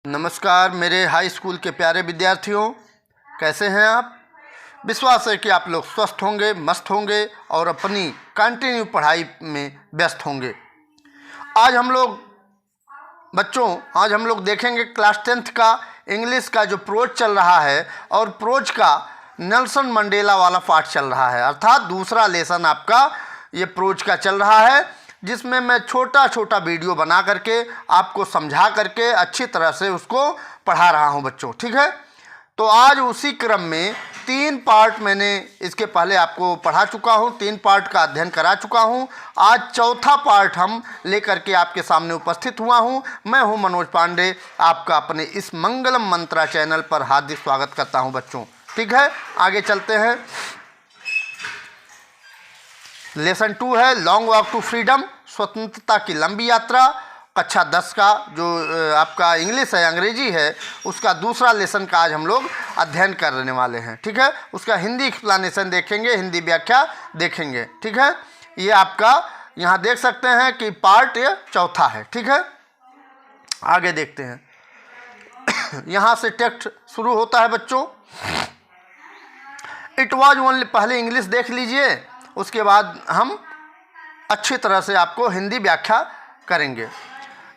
नमस्कार मेरे high school के प्यारे विद्यार्थियों, कैसे हैं आप। विश्वास है कि आप लोग स्वस्थ होंगे, मस्त होंगे और अपनी कंटिन्यू पढ़ाई में व्यस्त होंगे। आज हम लोग देखेंगे क्लास 10th का इंग्लिश का जो प्रोज चल रहा है और प्रोज का नेल्सन मंडेला वाला पार्ट चल रहा है, अर्थात दूसरा लेसन आपका ये प्रोज का चल रहा है, जिसमें मैं छोटा छोटा वीडियो बना करके आपको समझा करके अच्छी तरह से उसको पढ़ा रहा हूं बच्चों, ठीक है। तो आज उसी क्रम में 3 पार्ट मैंने इसके पहले आपको पढ़ा चुका हूं, 3 पार्ट का अध्ययन करा चुका हूं। आज चौथा पार्ट हम लेकर के आपके सामने उपस्थित हुआ हूं। मैं हूं मनोज पांडे, आपका अपने इस मंगलम मंत्रा चैनल पर हार्दिक स्वागत करता हूं बच्चों, ठीक है। आगे चलते हैं। लेसन 2 है लॉन्ग वॉक टू फ्रीडम, स्वतंत्रता की लंबी यात्रा। कक्षा 10 का जो आपका इंग्लिश है, अंग्रेजी है, उसका दूसरा लेसन का आज हम लोग अध्ययन करने वाले हैं, ठीक है। उसका हिंदी एक्सप्लेनेशन देखेंगे, हिंदी व्याख्या देखेंगे, ठीक है। ये आपका यहाँ देख सकते हैं कि पार्ट ये चौथा है, ठीक है। आगे देखते हैं। यहाँ से टेक्स्ट शुरू होता है बच्चों। इट वॉज ओनली, पहले इंग्लिश देख लीजिए, उसके बाद हम अच्छी तरह से आपको हिंदी व्याख्या करेंगे।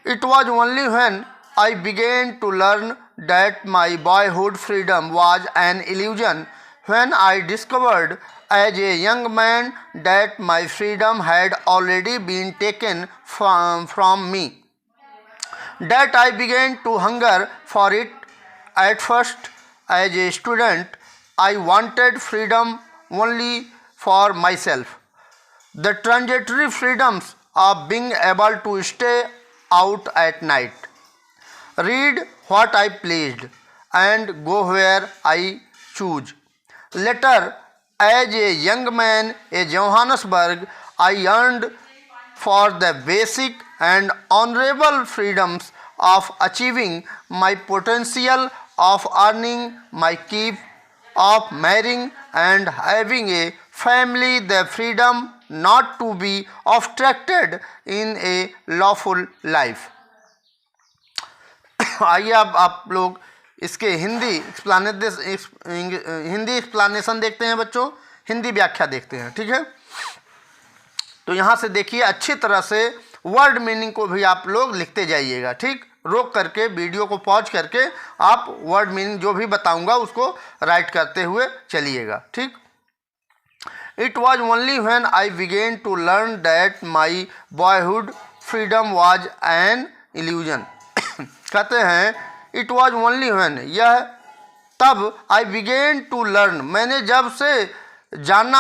It was only when I began to learn that my boyhood freedom was an illusion, when I discovered as a young man that my freedom had already been taken from me, that I began to hunger for it. At first as a student I wanted freedom only for myself, the transitory freedoms of being able to stay out at night, read what I pleased, and go where I choose. Later, as a young man in Johannesburg, I yearned for the basic and honorable freedoms of achieving my potential, of earning my keep, of marrying and having a family, the freedom not to be obstructed in a lawful life. आइए अब आप लोग इसके Hindi explanation देखते हैं बच्चों, हिंदी व्याख्या देखते हैं, ठीक है। तो यहाँ से देखिए, अच्छी तरह से वर्ड मीनिंग को भी आप लोग लिखते जाइएगा, ठीक। रोक करके वीडियो को पॉज करके आप वर्ड मीनिंग जो भी बताऊंगा उसको राइट करते हुए चलिएगा, ठीक। It was only when I began to learn that my boyhood freedom was an illusion. कहते हैं इट वॉज ओनली व्हेन, यह तब, आई बिगेन टू लर्न, मैंने जब से जान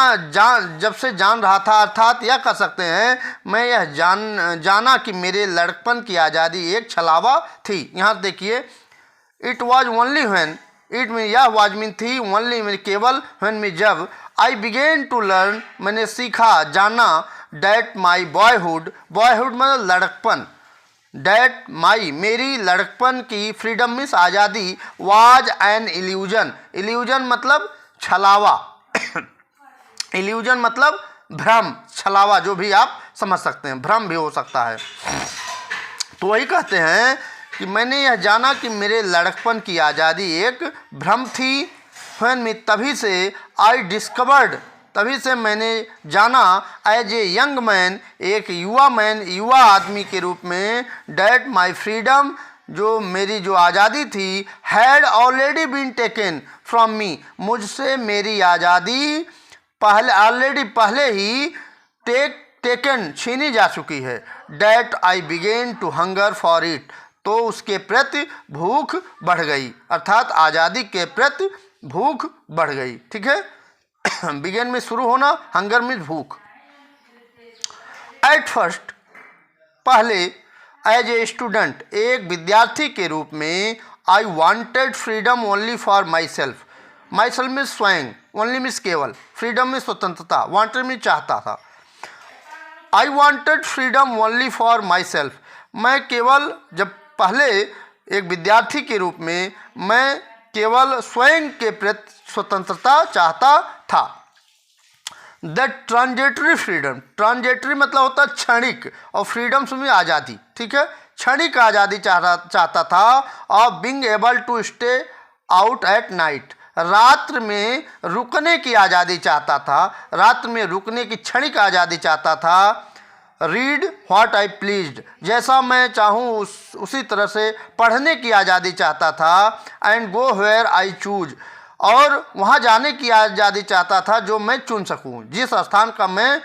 रहा था, अर्थात यह कह सकते हैं मैं यह जाना कि मेरे लड़कपन की आज़ादी एक छलावा थी। यहाँ देखिए, it was only when, it में यह वाज मीन थी, ओनली में केवल, व्हेन में जब, आई बिगेन टू लर्न मैंने सीखा, जाना, डैट माई बॉयहुड, बॉयहुड मतलब लड़कपन, डैट माई मेरी लड़कपन की, फ्रीडम मीन्स आज़ादी, वाज एन इल्यूजन, इल्यूजन मतलब छलावा, इल्यूजन मतलब भ्रम, छलावा, जो भी आप समझ सकते हैं, भ्रम भी हो सकता है। तो वही कहते हैं कि मैंने यह जाना कि मेरे लड़कपन की आज़ादी एक भ्रम थी, व्हेन में तभी से, आई डिस्कवर्ड तभी से मैंने जाना, एज ए यंग मैन एक युवा आदमी के रूप में, डैट माई फ्रीडम जो मेरी जो आज़ादी थी, had already been taken from me, मुझसे मेरी आज़ादी पहले ही टेकन छीनी जा चुकी है। That I began to hunger for it, तो उसके प्रति भूख बढ़ गई, अर्थात आज़ादी के प्रति भूख बढ़ गई, ठीक है। बिगेन में शुरू होना, हंगर में भूख। एट फर्स्ट पहले, एज ए स्टूडेंट एक विद्यार्थी के रूप में, I wanted freedom only for my self, my self में स्वयं, ओनली मीन्स केवल, फ्रीडम में स्वतंत्रता, वांटेड में चाहता था। I wanted freedom only for my self, मैं केवल, जब पहले एक विद्यार्थी के रूप में मैं केवल स्वयं के प्रति स्वतंत्रता चाहता था। द ट्रांजिटरी फ्रीडम, ट्रांजिटरी मतलब होता है क्षणिक, और फ्रीडम में आज़ादी, ठीक है। क्षणिक आज़ादी चाहता था, of being able to stay out at night, रात्र में रुकने की आज़ादी चाहता था, रात्र में रुकने की क्षणिक आज़ादी चाहता था। रीड व्हाट आई प्लीज्ड, जैसा मैं चाहूँ उसी तरह से पढ़ने की आज़ादी चाहता था। And go where I choose, और वहाँ जाने की आज़ादी चाहता था जो मैं चुन सकूँ, जिस स्थान का मैं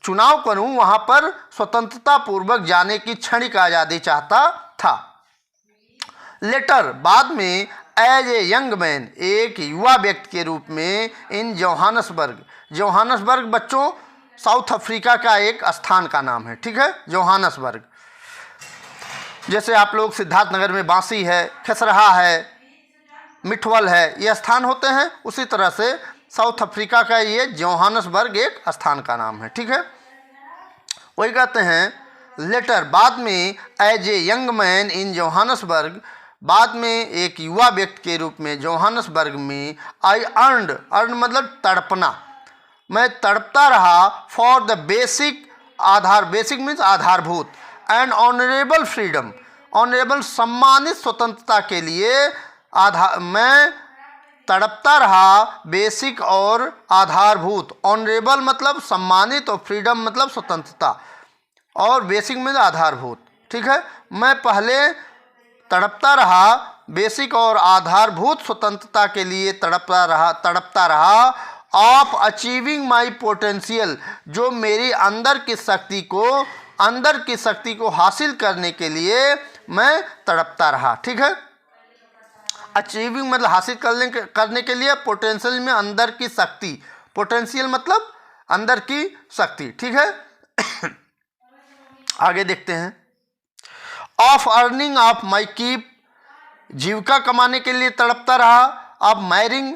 चुनाव करूँ वहाँ पर स्वतंत्रता पूर्वक जाने की क्षणिक आज़ादी चाहता था। लेटर, बाद में, एज ए यंग मैन, एक युवा व्यक्ति के रूप में, इन जोहानसबर्ग, जोहानसबर्ग बच्चों साउथ अफ्रीका का एक स्थान का नाम है, ठीक है, जोहानसबर्ग। जैसे आप लोग सिद्धार्थनगर में बांसी है, खसरहा है, मिठवल है, ये स्थान होते हैं, उसी तरह से साउथ अफ्रीका का ये जोहानसबर्ग एक स्थान का नाम है, ठीक है। वही कहते हैं लेटर, बाद में, as a young man in Johannesburg, बाद में एक युवा व्यक्ति के रूप में जोहानसबर्ग में, आई अर्न मतलब तड़पना, मैं तड़पता रहा, for the basic, Aadhaar, basic means आधारभूत, एंड ऑनरेबल फ्रीडम, ऑनरेबल सम्मानित स्वतंत्रता के लिए मैं तड़पता रहा, बेसिक और आधारभूत, ऑनरेबल मतलब सम्मानित और फ्रीडम मतलब स्वतंत्रता, और बेसिक में आधारभूत, ठीक है। मैं पहले तड़पता रहा, बेसिक और आधारभूत स्वतंत्रता के लिए तड़पता रहा, ऑफ अचीविंग माई पोटेंशियल, जो मेरी अंदर की शक्ति को हासिल करने के लिए मैं तड़पता रहा, ठीक है। अचीविंग मतलब हासिल करने के लिए, पोटेंशियल में अंदर की शक्ति, पोटेंशियल मतलब अंदर की शक्ति, ठीक है। आगे देखते हैं, of earning of my keep, जीविका कमाने के लिए तड़पता रहा, of marrying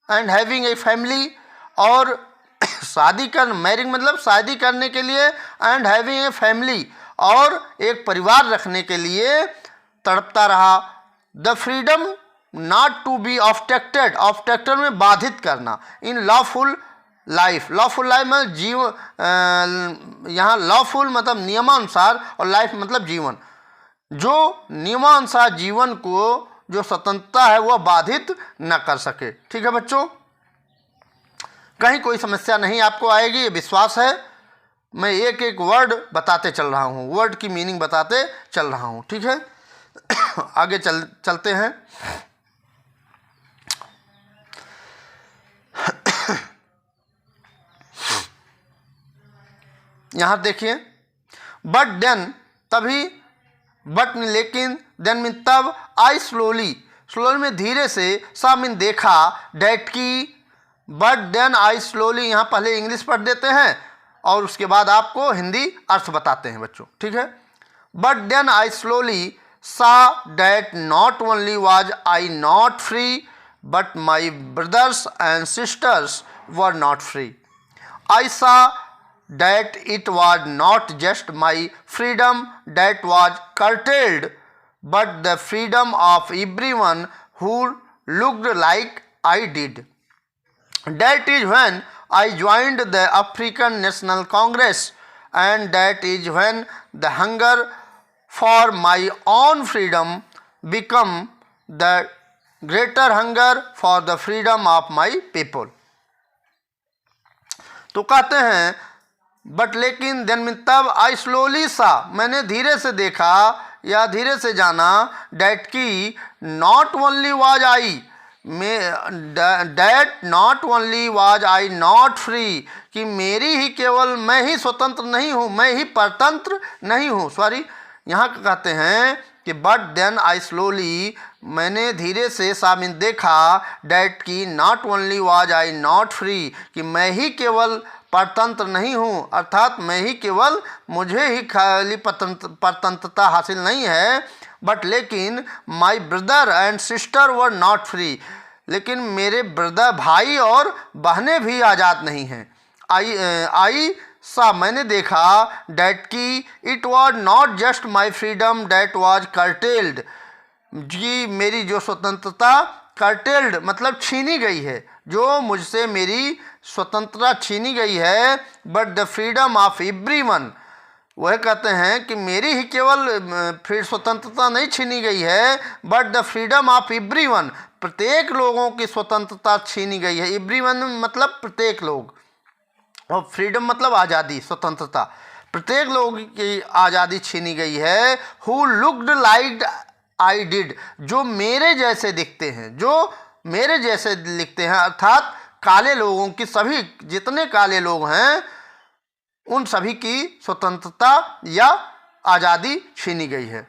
and having a family, और मैरिंग मतलब शादी करने के लिए, एंड हैविंग ए फैमिली, और एक परिवार रखने के लिए तड़पता रहा। The freedom not to be obstructed में बाधित करना, इन लॉफुल लाइफ, मतलब यहाँ लॉफुल मतलब नियमानुसार, और लाइफ मतलब जीवन, जो नियमानुसार जीवन को जो स्वतंत्रता है वह बाधित न कर सके, ठीक है बच्चों। कहीं कोई समस्या नहीं आपको आएगी, ये विश्वास है। मैं एक एक वर्ड बताते चल रहा हूँ, वर्ड की मीनिंग बताते चल रहा हूँ, ठीक है। आगे चलते हैं। यहाँ देखिए, बट देन, तभी, बट लेकिन, देन मीन तब, आई स्लोली में धीरे से, सा मीन देखा, डैट की, बट देन आई स्लोली, यहाँ पहले इंग्लिश पढ़ देते हैं और उसके बाद आपको हिंदी अर्थ बताते हैं बच्चों, ठीक है। But then I slowly saw that not only was I not free, but my brothers and sisters were not free. I saw that it was not just my freedom that was curtailed, but the freedom of everyone who looked like I did. That is when I joined the African National Congress, and that is when the hunger for my own freedom became the greater hunger for the freedom of my people. तो कहते हैं but लेकिन, then में तब, आई slowly सा, मैंने धीरे से देखा या धीरे से जाना, डैट की, not only was I, that not only was I not free, कि मेरी ही केवल मैं ही स्वतंत्र नहीं हूँ, मैं ही परतंत्र नहीं हूँ, सॉरी, यहाँ कहते हैं कि बट देन आई स्लोली, मैंने धीरे से सामिन देखा, डैट की, not only was I not free, कि मैं ही केवल परतंत्र नहीं हूँ, अर्थात मैं ही केवल, मुझे ही खाली परतंत्रता हासिल नहीं है, बट लेकिन my brother and sister were not free, लेकिन मेरे ब्रदर, भाई और बहनें भी आज़ाद नहीं हैं। आई सा, मैंने देखा, डैट की, it was not just my freedom that was curtailed, जी मेरी जो स्वतंत्रता कर्टेल्ड मतलब छीनी गई है, जो मुझसे मेरी स्वतंत्रता छीनी गई है, but the freedom of everyone, वह कहते हैं कि मेरी ही केवल फिर स्वतंत्रता नहीं छीनी गई है, but the freedom of everyone, प्रत्येक लोगों की स्वतंत्रता छीनी गई है। एवरीवन मतलब प्रत्येक लोग, और फ्रीडम मतलब आज़ादी, स्वतंत्रता, प्रत्येक लोगों की आज़ादी छीनी गई है। Who looked like I did, जो मेरे जैसे दिखते हैं, जो मेरे जैसे दिखते हैं, अर्थात काले लोगों की, सभी जितने काले लोग हैं उन सभी की स्वतंत्रता या आज़ादी छीनी गई है।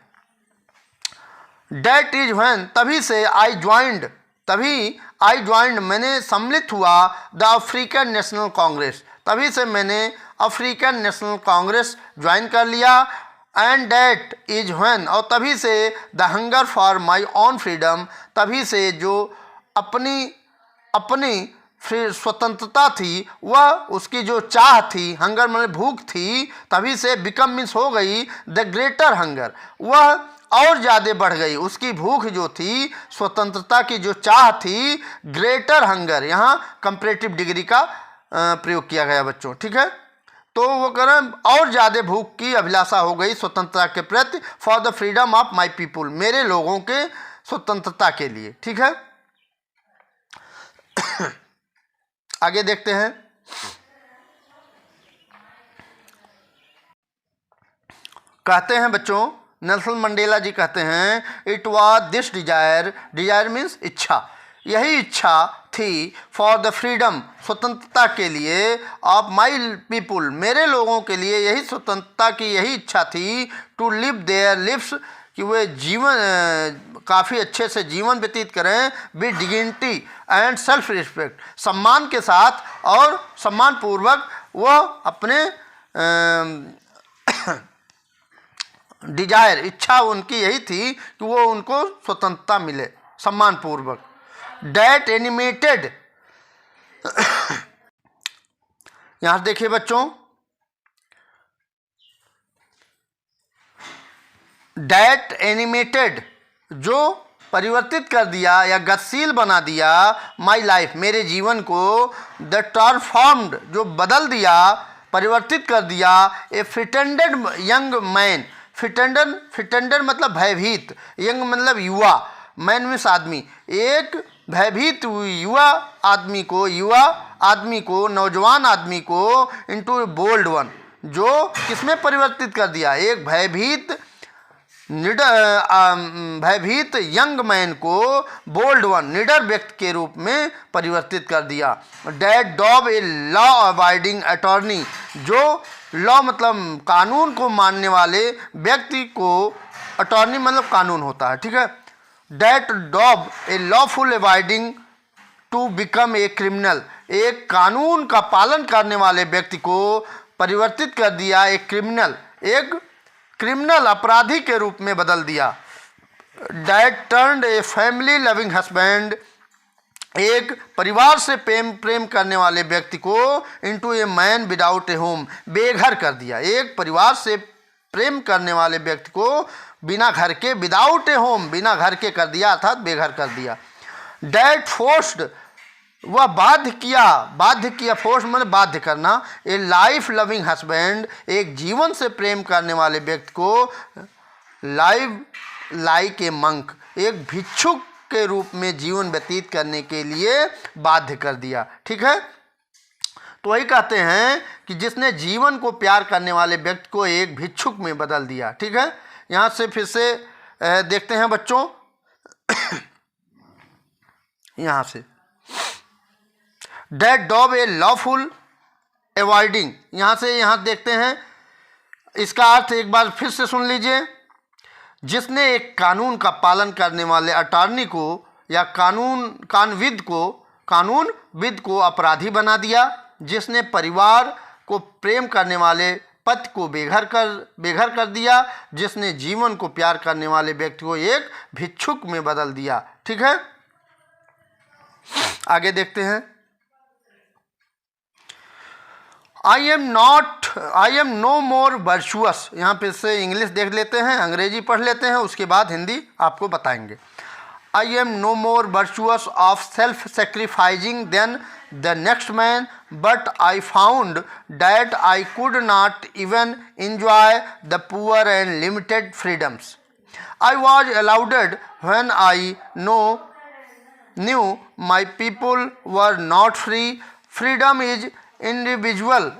डेट इज व्हेन, तभी से, आई ज्वाइंड, तभी आई ज्वाइंड मैंने सम्मिलित हुआ, द अफ्रीकन नेशनल कांग्रेस, तभी से मैंने अफ्रीकन नेशनल कांग्रेस ज्वाइन कर लिया। एंड डेट इज व्हेन, और तभी से, the hunger for my own freedom, तभी से जो अपनी स्वतंत्रता थी, वह उसकी जो चाह थी, हंगर मतलब भूख थी, तभी से बिकम मीन्स हो गई द ग्रेटर हंगर, वह और ज़्यादा बढ़ गई, उसकी भूख जो थी, स्वतंत्रता की जो चाह थी, ग्रेटर हंगर, यहाँ कंपैरेटिव डिग्री का प्रयोग किया गया बच्चों, ठीक है। तो वो करें और ज़्यादा भूख की अभिलाषा हो गई स्वतंत्रता के प्रति, for the freedom of my people, मेरे लोगों के स्वतंत्रता के लिए, ठीक है। आगे देखते हैं। कहते हैं बच्चों, नेल्सन मंडेला जी कहते हैं, it was this desire, desire means इच्छा, यही इच्छा थी, फॉर द फ्रीडम, स्वतंत्रता के लिए, ऑफ माई पीपुल, मेरे लोगों के लिए यही स्वतंत्रता की यही इच्छा थी, टू लिव देयर लिव्स, कि वे जीवन काफ़ी अच्छे से जीवन व्यतीत करें, with dignity and self respect, सम्मान के साथ और सम्मानपूर्वक, वह अपने डिजायर, इच्छा उनकी यही थी कि वो उनको स्वतंत्रता मिले सम्मानपूर्वक। डेट एनिमेटेड, यहाँ देखिए बच्चों, डेट एनिमेटेड, जो परिवर्तित कर दिया या गतिशील बना दिया, माई लाइफ, मेरे जीवन को, द ट्रांसफॉर्म्ड, जो बदल दिया, परिवर्तित कर दिया, ए फ्रिटेंडेड यंग मैन, फ्रिटेंडेड मतलब भयभीत, यंग मतलब युवा, मैन मीन्स आदमी, एक भयभीत युवा आदमी को, नौजवान आदमी को, इनटू ए बोल्ड वन, जो किसमें परिवर्तित कर दिया, एक भयभीत यंग मैन को बोल्ड वन, निडर व्यक्ति के रूप में परिवर्तित कर दिया। डेट डॉब ए लॉ अबाइडिंग अटॉर्नी, जो लॉ मतलब कानून को मानने वाले व्यक्ति को, अटॉर्नी मतलब कानून होता है, ठीक है। डेट डॉब a lawful abiding to become a criminal, एक कानून का पालन करने वाले व्यक्ति को परिवर्तित कर दिया, एक क्रिमिनल अपराधी के रूप में बदल दिया। That turned a family loving husband, एक परिवार से प्रेम करने वाले व्यक्ति को, into a man without a home, बेघर कर दिया, एक परिवार से प्रेम करने वाले व्यक्ति को बिना घर के, विदाउट ए होम, बिना घर के कर दिया, अर्थात बेघर कर दिया। डेट फोर्स्ड, वह बाध्य किया, फोर्स मतलब बाध्य करना, ए लाइफ लविंग हस्बैंड, एक जीवन से प्रेम करने वाले व्यक्ति को, लाइक ए मंक, एक भिक्षुक के रूप में जीवन व्यतीत करने के लिए बाध्य कर दिया, ठीक है। तो वही कहते हैं कि जिसने जीवन को प्यार करने वाले व्यक्ति को एक भिक्षुक में बदल दिया, ठीक है। यहाँ से फिर से देखते हैं बच्चों, यहाँ से डेट डॉब ए लॉफुल अवॉइडिंग, यहाँ देखते हैं इसका अर्थ एक बार फिर से सुन लीजिए। जिसने एक कानून का पालन करने वाले अटॉर्नी को या कानूनविद को अपराधी बना दिया, जिसने परिवार को प्रेम करने वाले पति को बेघर कर दिया, जिसने जीवन को प्यार करने वाले व्यक्ति को एक भिक्षुक में बदल दिया, ठीक है। आगे देखते हैं। I am no more virtuous, यहाँ पे से इंग्लिश देख लेते हैं, अंग्रेजी पढ़ लेते हैं, उसके बाद हिंदी आपको बताएंगे। I am no more virtuous of self sacrificing than the next man, but I found that I could not even enjoy the poor and limited freedoms I was allowed when I knew my people were not free. Freedom is individual.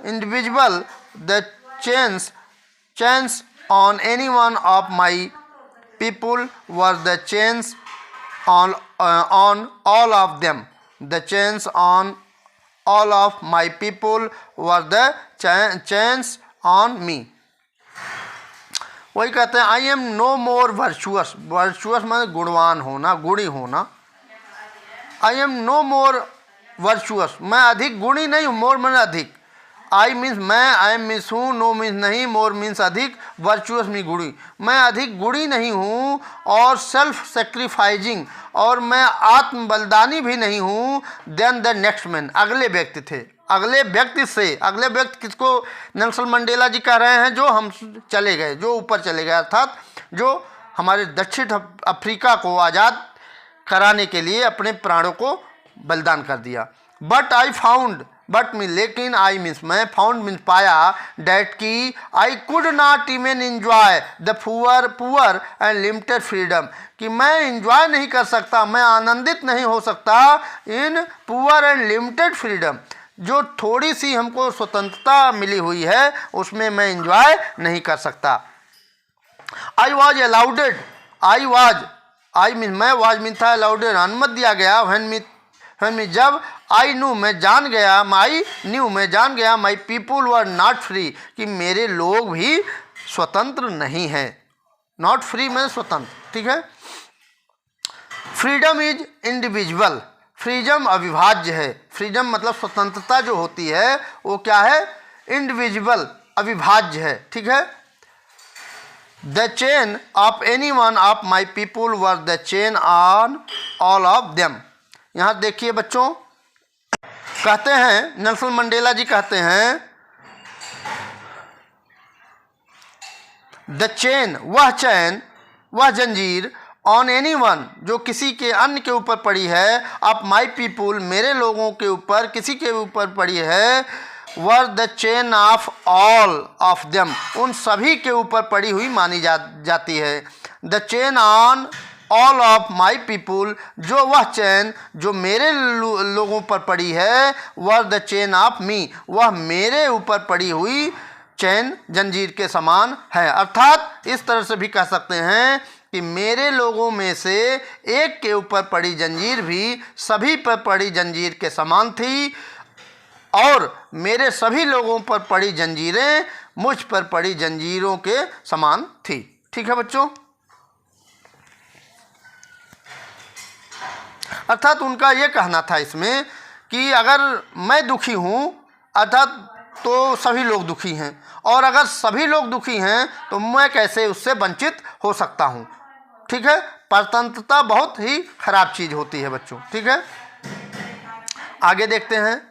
The chance on any one of my people was the chance on all of them. The chance on all of my people was the chance on me. वही कहते हैं I am no more virtuous. Virtuous मतलब गुणवान होना, गुणी होना. I am no more virtuous, मैं अधिक गुणी नहीं हूँ. मोर मतलब अधिक. आई मीन्स मैं, आई मीन्स हूँ, नो मीन्स नहीं, मोर मीन्स अधिक, वर्चुअस मीन गुणी. मैं अधिक गुणी नहीं हूँ और सेल्फ सेक्रीफाइजिंग, और मैं आत्म बलिदानी भी नहीं हूँ. देन द नेक्स्ट मैन, अगले व्यक्ति थे. अगले व्यक्ति से, अगले व्यक्ति किसको नेल्सन मंडेला जी कह रहे हैं, जो हम चले गए, जो ऊपर चले गए, अर्थात जो हमारे दक्षिण अफ्रीका को आज़ाद कराने के लिए अपने प्राणों को बलिदान कर दिया. But I found, but mean लेकिन, आई मीन्स मैं, फाउंड मीन्स पाया, डैट की I could not even enjoy the poor and limited freedom, कि मैं इंजॉय नहीं कर सकता, मैं आनंदित नहीं हो सकता in poor and limited freedom, जो थोड़ी सी हमको स्वतंत्रता मिली हुई है उसमें मैं इंजॉय नहीं कर सकता. I was allowed, I mean मैं, वाज मीन था, अलाउडेड अनुमति दिया गया, व्हेन मी जब, आई न्यू मैं जान गया, माई न्यू मैं जान गया, माई पीपुल वर नॉट फ्री, कि मेरे लोग भी स्वतंत्र नहीं हैं. नॉट फ्री में स्वतंत्र, ठीक है. फ्रीडम इज इंडिविजुअल, फ्रीडम अविभाज्य है. फ्रीडम मतलब स्वतंत्रता जो होती है वो क्या है, इंडिविजुअल, अविभाज्य है, ठीक है. The chain of any one of my people were the chain on all of them. यहाँ देखिए बच्चों, कहते हैं नेल्सन मंडेला जी कहते हैं द चेन, वह चैन, वह जंजीर, ऑन एनी वन जो किसी के अन्य के ऊपर पड़ी है, ऑफ माई पीपुल मेरे लोगों के ऊपर, किसी के ऊपर पड़ी है, were the chain of all of them उन सभी के ऊपर पड़ी हुई मानी जाती है. The chain on all of my people, जो वह चैन जो मेरे लोगों पर पड़ी है, were the chain of me, वह मेरे ऊपर पड़ी हुई चैन जंजीर के समान है. अर्थात इस तरह से भी कह सकते हैं कि मेरे लोगों में से एक के ऊपर पड़ी जंजीर भी सभी पर पड़ी जंजीर के समान थी, और मेरे सभी लोगों पर पड़ी जंजीरें मुझ पर पड़ी जंजीरों के समान थी. ठीक है बच्चों. अर्थात उनका ये कहना था इसमें कि अगर मैं दुखी हूँ अर्थात तो सभी लोग दुखी हैं, और अगर सभी लोग दुखी हैं तो मैं कैसे उससे वंचित हो सकता हूँ. ठीक है. परतंत्रता बहुत ही खराब चीज़ होती है बच्चों. ठीक है. आगे देखते हैं.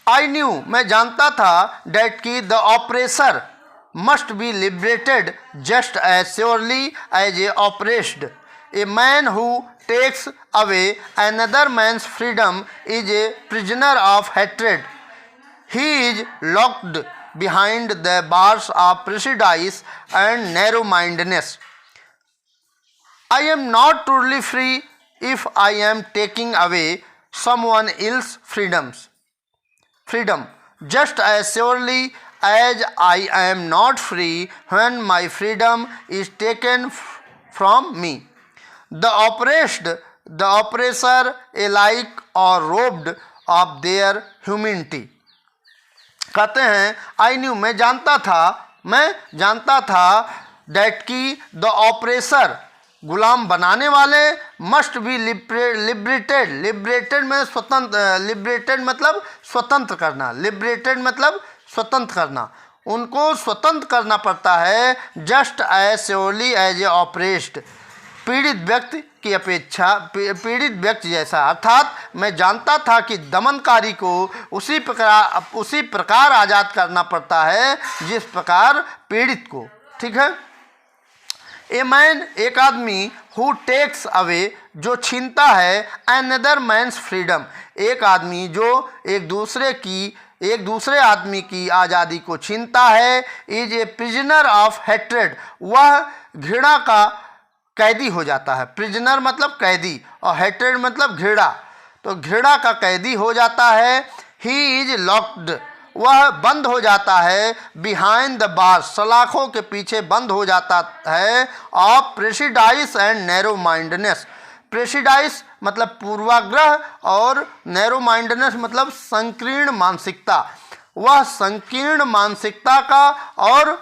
आई न्यू मैं जानता था, डैट की the oppressor must be liberated just as surely as a oppressed. A man who takes away another man's freedom is a prisoner of hatred. He is locked behind the bars of prejudice and narrow-mindedness. I am not truly free if I am taking away someone else's freedom, just as surely as I am not free when my freedom is taken from me. The oppressed, the oppressor alike are robbed of their humanity. कहते हैं I knew मैं जानता था that की the oppressor गुलाम बनाने वाले must be liberated में स्वतंत्र, लिबरेटेड मतलब स्वतंत्र करना, लिबरेटेड मतलब स्वतंत्र करना, उनको स्वतंत्र करना पड़ता है. Just as surely as a oppressed, पीड़ित व्यक्ति की अपेक्षा, पीड़ित व्यक्ति जैसा. अर्थात मैं जानता था कि दमनकारी को उसी प्रकार आज़ाद करना पड़ता है जिस प्रकार पीड़ित को. ठीक है. ए मैन एक आदमी हु टेक्स अवे जो छीनता है अनदर मैन्स फ्रीडम, एक आदमी जो एक दूसरे आदमी की आज़ादी को छीनता है, is a prisoner of hatred, वह घृणा का कैदी हो जाता है। प्रिजनर मतलब कैदी और हेट्रेड मतलब घृणा, तो घृणा का कैदी हो जाता है। ही इज लॉक्ड, वह बंद हो जाता है। बिहाइंड द बार, सलाखों के पीछे बंद हो जाता है। ऑफ प्रेसिडाइस एंड नैरो माइंडनेस, प्रेसिडाइस मतलब पूर्वाग्रह और नैरो माइंडनेस मतलब संकीर्ण मानसिकता, वह संकीर्ण मानसिकता का और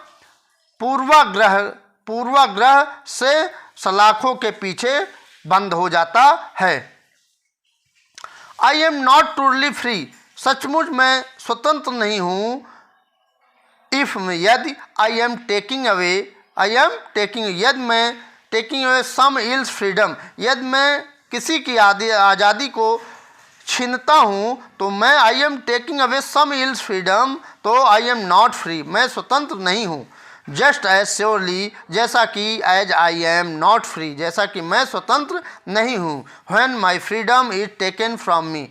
पूर्वाग्रह से सलाखों के पीछे बंद हो जाता है। आई एम नॉट ट्रूली फ्री, सचमुच मैं स्वतंत्र नहीं हूँ। इफ में यदि आई एम टेकिंग अवे यदि मैं taking away some else's freedom, यदि मैं किसी की आज़ादी को छीनता हूँ तो मैं I am taking away some else's freedom, तो आई एम नॉट फ्री, मैं स्वतंत्र नहीं हूँ। जस्ट एज श्योरली, जैसा कि as I am not free, जैसा कि मैं स्वतंत्र नहीं हूँ। When my freedom is taken from me,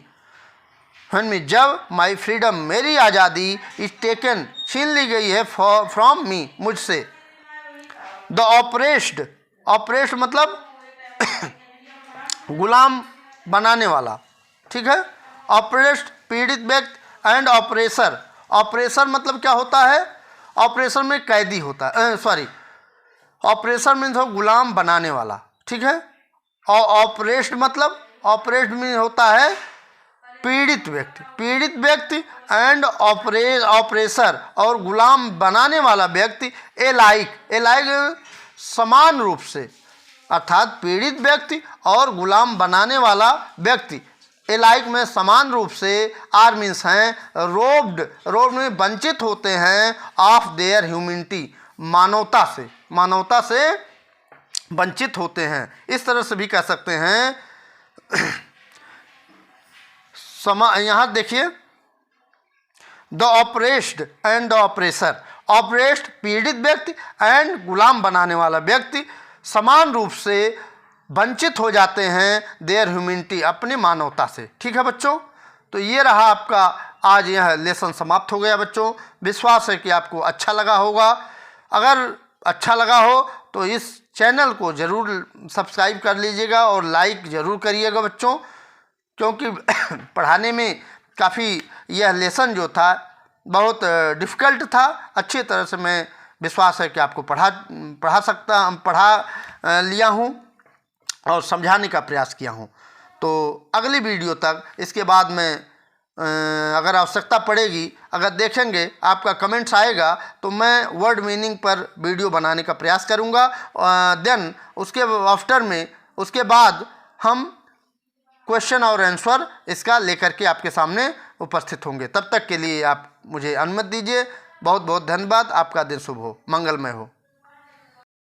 when me जब माई फ्रीडम मेरी आज़ादी इज टेकन छीन ली गई है फ्रॉम मी मुझसे। द ऑपरेस्ड, ऑपरेस्ड मतलब गुलाम बनाने वाला, ठीक है। ऑपरेस्ड पीड़ित व्यक्ति एंड ऑपरेसर, ऑपरेसर मतलब क्या होता है, ऑपरेसर में कैदी होता है, सॉरी ऑपरेसर में तो गुलाम बनाने वाला, ठीक है। और ऑपरेस्ड मतलब ऑपरेस्ड में होता है पीड़ित व्यक्ति एंड ऑपरेसर और गुलाम बनाने वाला व्यक्ति एलाइक समान रूप से, अर्थात पीड़ित व्यक्ति और गुलाम बनाने वाला व्यक्ति एलाइक में समान रूप से आर मीन्स हैं रोब्ड में वंचित होते हैं ऑफ देयर ह्यूमैनिटी, मानवता से वंचित होते हैं। इस तरह से भी कह सकते हैं। यहाँ देखिए, the oppressed and the oppressor, oppressed पीड़ित व्यक्ति एंड गुलाम बनाने वाला व्यक्ति समान रूप से वंचित हो जाते हैं देयर ह्यूमैनिटी, अपनी मानवता से, ठीक है बच्चों। तो ये रहा आपका आज यह लेसन समाप्त हो गया बच्चों। विश्वास है कि आपको अच्छा लगा होगा। अगर अच्छा लगा हो तो इस चैनल को ज़रूर सब्सक्राइब कर लीजिएगा और लाइक ज़रूर करिएगा बच्चों, क्योंकि पढ़ाने में काफ़ी यह लेसन जो था बहुत डिफ़िकल्ट था। अच्छी तरह से मैं विश्वास है कि आपको पढ़ा लिया हूँ और समझाने का प्रयास किया हूँ। तो अगली वीडियो तक इसके बाद में अगर आवश्यकता पड़ेगी, अगर देखेंगे आपका कमेंट्स आएगा तो मैं वर्ड मीनिंग पर वीडियो बनाने का प्रयास करूँगा। देन उसके बाद हम क्वेश्चन और आंसर इसका लेकर के आपके सामने उपस्थित होंगे। तब तक के लिए आप मुझे अनुमति दीजिए। बहुत बहुत धन्यवाद। आपका दिन शुभ हो, मंगलमय हो।